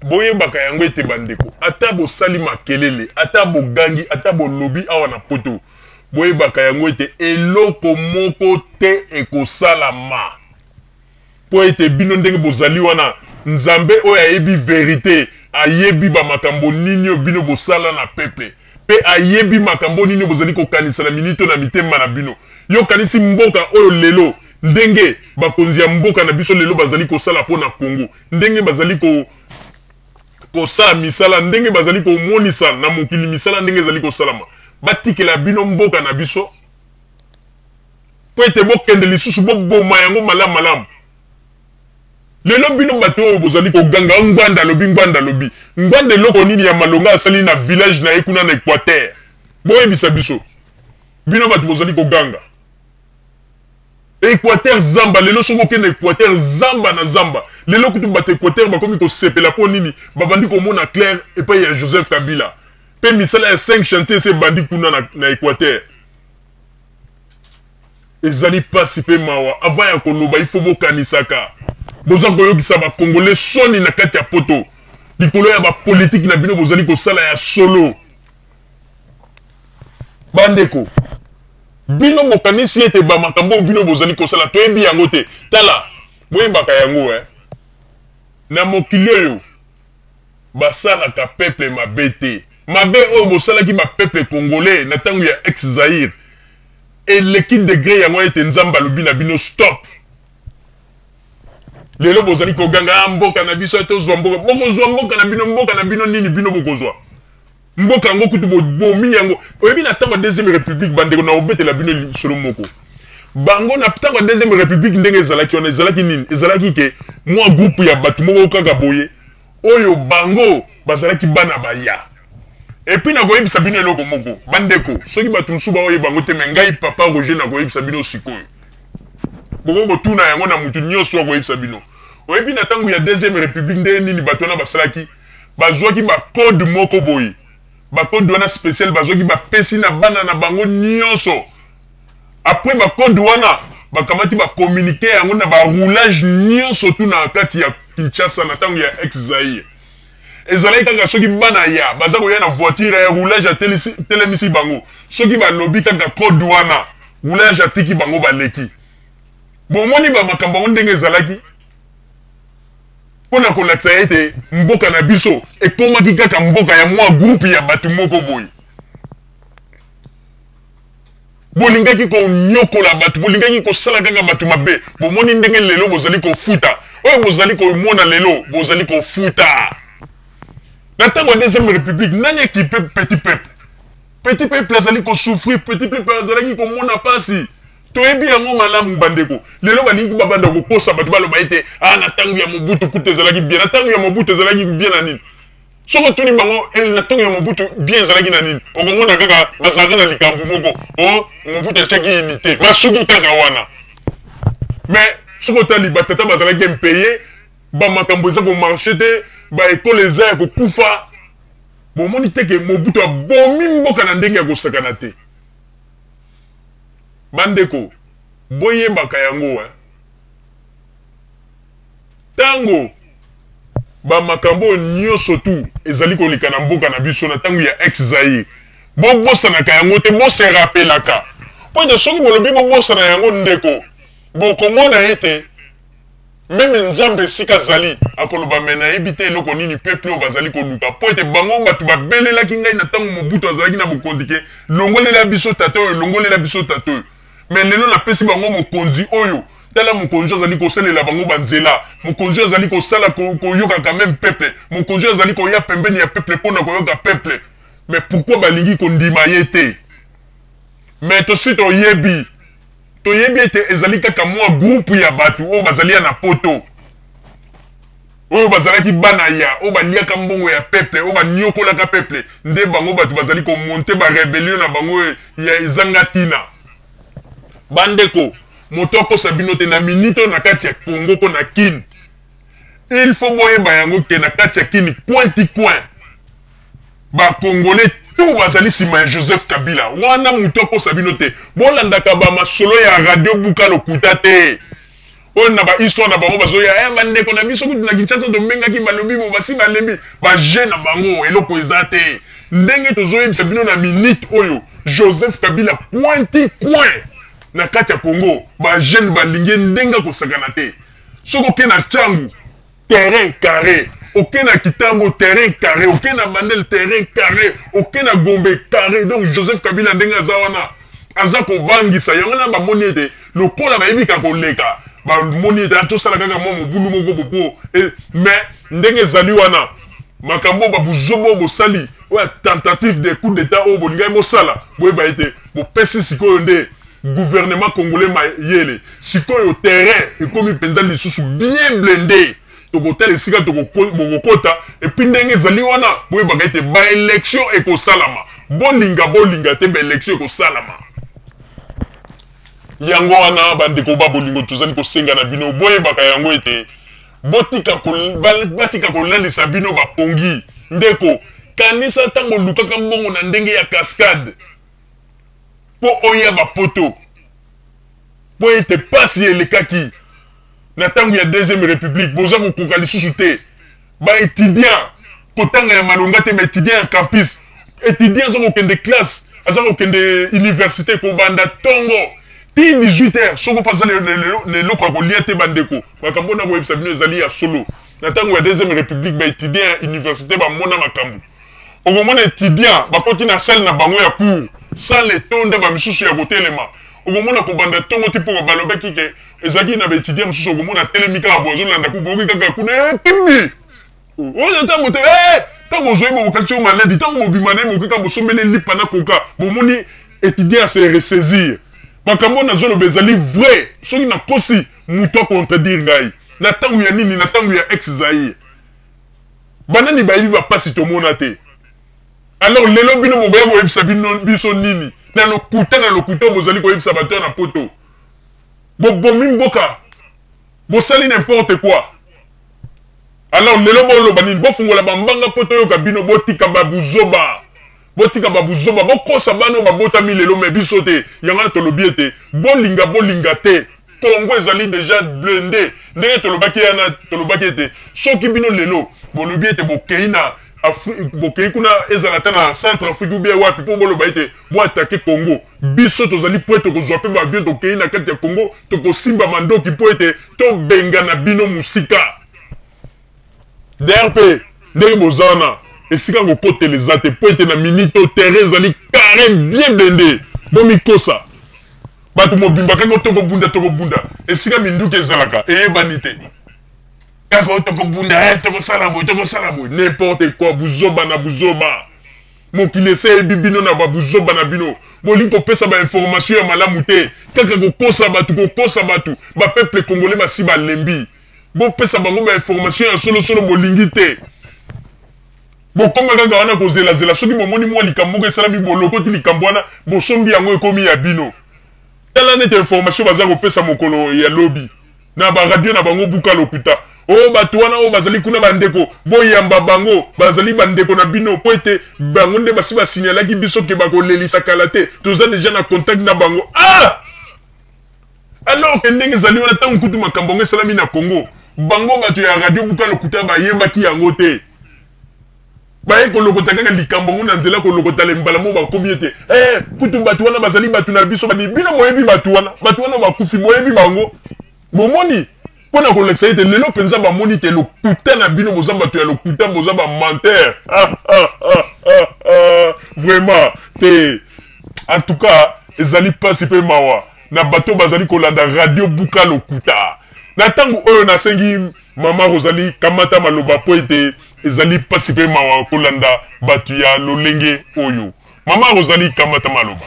boye baka yango ete bandeko ata bo sali makelele ata bo gangi ata bo lobby awa na poto boye baka yango ete eloko moko te ekosalama po ete bino ndenge bozali wana nzambe oyo ayebi verite ayebi ba makambo nini bino bosala na peuple pe ayebi makambo nini bozali kokanisa na minito na mitema na bino yo kanisi mboka oyo lelo ndenge bakonzi ya mboka na biso lelo bazali kosala po na Congo ndenge bazali kosala misala ndenge bazali komonisa na mokili misala ndenge ezali kosalama batikela bino mboka na biso po ete bokende lisusu boboma yango malamu lelo bino bato oyo bozali koganga ngwanda lobi ngwanda eloko nini ya malonga asali na village na ye kuna na Équateur boyebisa biso bino bato bozali koganga Équateur zamba lelo soko kende Équateur zamba na zamba lelo kutu bato Équateur bakomi kosepela po nini babandi komona clair epai ya Joseph Kabila pe misala ya 5 chantier se bandi kuna na Équateur ezali pasi pe mawa avant ya koloba il faut bokanisaka boza koyokisa ba congolais soni na kati ya poto likolo ya ba politique na bino bozali kosala ya solo bandeko bino mokanisi ete ba makambo bino bozali kosala toyebi yango te tala boyebaka yango na mokili oyo basalaka peuple mabe te mabe oyo bosalaki ba peuple congolais na tango ya ex-Zaïre eleki degré yango ete nzamba lobi na bino stop lelo bozali koganga mboka na biso tozwa mboka bokozwa mboka na bino nini bino bokozwa mboka yango kutu bomi yango oyebi na tango deuxième république bandeko na obetela bino solo moko bango na tango deuxième république ndenge ezalaki nini ezalaki ke mwa groupe ya bato moko kaka boye oyo bango bazalaki bana baya epi na koyebisa bino eloko moko bandeko soki bato mosusu baoyeba bango te me ngai papa Roger na koyebisa bino sikoyo boko tuna yango na mutu nyonso akoyebisa bino oyebi na tango ya deuxième république ndenge nini bato wana basalaki bazwaki bacode moko boye bacode wana spécial bazwaki bapesi na bana na bango nyonso après bacode wana bakamati bacommuniqué yango na baroulage nyonso tu na kati ya Kinshasa na tango ya ex-Zaïre ezalaki kaka soki bana ya baza koya na voiture ya roulage ya telemisi bango soki balobi kaka code wana roulage atiki bango baleki bomoni ba makambo ngo ndenge ezalaki pona kolakisa ete mboka na biso ekomaki kaka mboka ya mwa groupe ya bato moko boye bolingaki konyokola bato bolingaki kosala kaka bato mabe bomoni ndenge lelo bozali kofuta oyo bozali komona lelo bozali kofuta na tango ya deuxième république nani ekipe petit peuple azali kosouffrir petit peuple azalaki komona pasi toyebi yango malamu bandeko lelo balingi babanda kokosa bato baloba ete na tango ya Mobutu kutu ezalaki bien na tango ya Mobutu ezalaki bien na nini soko tuni bango na tango ya Mobutu bien ezalaki na nini okomona kaka bazalaka na likambo moko Mobutu atiaki unité basuki kaka wana mais soko tali batata bazalaki mpeye bamakambo eza komarche te baekole eza ya kokufa bomoni teke Mobutu abomi mboka na ndenge ya kosakana te bandeko boyebaka yango tango bamakambo nyonso tu ezali koleka na mboka na biso na tango ya ex-Zaïre bobosanaka yango te boserapelaka po ete soki bolobi bobosana yango ndeko bokomona ete meme nzambe esika azali akoloba me nayebi te eloko nini peuple oyo bazali koluka po ete bango bato babelelaki ngai na tango Mobutu azalaki na bokonzi ke longolela biso tata oyo longolela biso tata oyo mais lelo napesi bango mokonzi oyo tala mokonzi azali kosalela bango banzela mokonzi azali kosala koyoka quand même peuple mokonzi azali koya pembeni ya peuple mpona koyoka peuple mais pourquoi balingi kondima ye te mais tosi toyebi ete ezali kaka mwa groupe ya bato oyo bazali ya na poto oyo bazalaki bana ya oyo baliaka mbongo ya peuple oyo banyokolaka peuple nde bango bato bazali komonte barebelio na bango ya ezanga tina bandeko moto akosa bino te na minito na kati ya Congo ko na Kini il faut boyeba yango ke na kati ya Kini coin ba congolais tout bazali sima ya Joseph Kabila wana moto akosa bino te bolandaka ba masolo ya radio buka lokuta te on na ba histoire na bango bazoya bande ko na biso kutu na Kinshasa to menga ki balobi bo basi balembi ba jeune na bango eloko ezate ndenge tozoyebisa bino na minute oyo Joseph Kabila pointi coin na kati ya Congo ba jeune balingi ndenga ko sakana te soko ke na Tchangu terrain carré aucun na Kitambo terrain carré aucun na Bandel terrain carré aucun na Gombe carré donc Joseph Kabila ndenga zawana aza ko bangisa yango na ba moni ete lokola ba yebi ka ko leka ba moni ete to sala kaka mo bulu moko popo mais ndenge zali wana makambo ba buzobo bo sali wa tentative de coup d'état au bolinga mo sala boye ba ete bo pesi sikoyo nde gouvernement congolais ma yele sikoyo terrain et comme penza lisusu bien blindé to botel sika to bokota et puis ndenge zali wana boye ba ete ba élection et ko salama bolinga te ba élection ko salama yango wana bandeko ba bolingo tozali ko senga na bino boye baka yango ete batika kolalisa bino bapongi ndeko kanisa tango lukaka mbongo na ndenge ya cascade po oya bapoto po ete pasi elekaki na tango ya deuxième république boza kokoka lisusu te ba étudiant kotanga ya malonga te ba étudiant ya campus étudiant aza kokende classe aza kokende université kobanda tongo ti 18h soko paza le loko ko liate bandeko makambo na boyebisa bino ezali ya solo na tango ya deuxième république ba étudiant ya université ba mona makambo okomona étudiant bakoti na salle na bango ya cours sans le tonda ba misusu ya kotelema okomona kobanda tongo ti po balobaki ke ezaki na ba étudiant misusu okomona telemika ba bozo landa ku boki kaka kuna kimi oyo tango te tango zoyi bo kalcio maladi tango bimane mo kaka bosombele lipa na koka bomoni étudiant se ressaisir makambo na zolo bezali vrai soki na kosi muto contredire ngai na tangu ya nini na tangu ya ex Zaïre banani bayibi ba pasi to mona te alors lelo bino mo boya boyebisa bino biso nini na lokuta bozali koyebisa bato na poto bobomi mboka bosali n'importe quoi alors lelo bolo banini bofungola bambanga poto yo kabino botika babuzoba bokosa bano babotami lelo me biso te yanga tolobi ete bolinga te Congo ezali déjà blindé ndenge tolobaki ete soki bino lelo bolobi ete bokei na bokei kuna ezala ta na centre Afrique ou bien wapi po boloba ete bo attaquer Congo biso tozali po ete kozwa pe ba avion tokei na kati ya Congo tokosimba mandoki po ete tobenga na bino musika DRP ndenge bozana esika kokoteleza te po ete na minute o terrain ezali carré bien blindé bomikosa bato mobimba kaka tokobunda esika minduki ezalaka eyebani te kaka tokobunda tokosala boye n'importe quoi buzoba na buzoba mokili eseyebi bino na babuzoba na bino bolingi kopesa bainformation ya malamu te kaka kokosa bato bapeuple congolais basi balembi bopesa bango bainformation ya solosolo bolingi te bokoma kaka wana kozelazela soki bomoni mwa likambo moko esalami bolokoti likambo wana bosombi yango ekomi ya bino tala nete information baza kopesa mokolo ya lobi na baradio na bango buka lokuta o bato wana o bazali kuna bandeko boyamba bango bazali bandeko na bino po ete bango nde basi basignalaki biso ke bakolelisa kala te toza deja na contact na bango alors ke ndenge ezali wana ntango kutu makambo ngo esalami na Congo bango bato ya radio buka lokuta bayembaki yango te baye kolokota kaka likambo ngo na nzela kolokota lembala mo bakomi ete kutu bato wana bazali bato na biso bani bino boyebi bato wana bakufi boyebi bango bomoni pona kolekisa ete lelo penza bamoni te lokuta na bino boza bato ya lokuta boza bamantere vraiment te en tout cas ezali pasi pe mawa na bato bazali kolanda radio buka lokuta na tango oyo nasengi mama Rosalie kamata maloba po ete ezali pasi pe mawa kolanda bato ya lolenge oyo mama Rosalie kamata maloba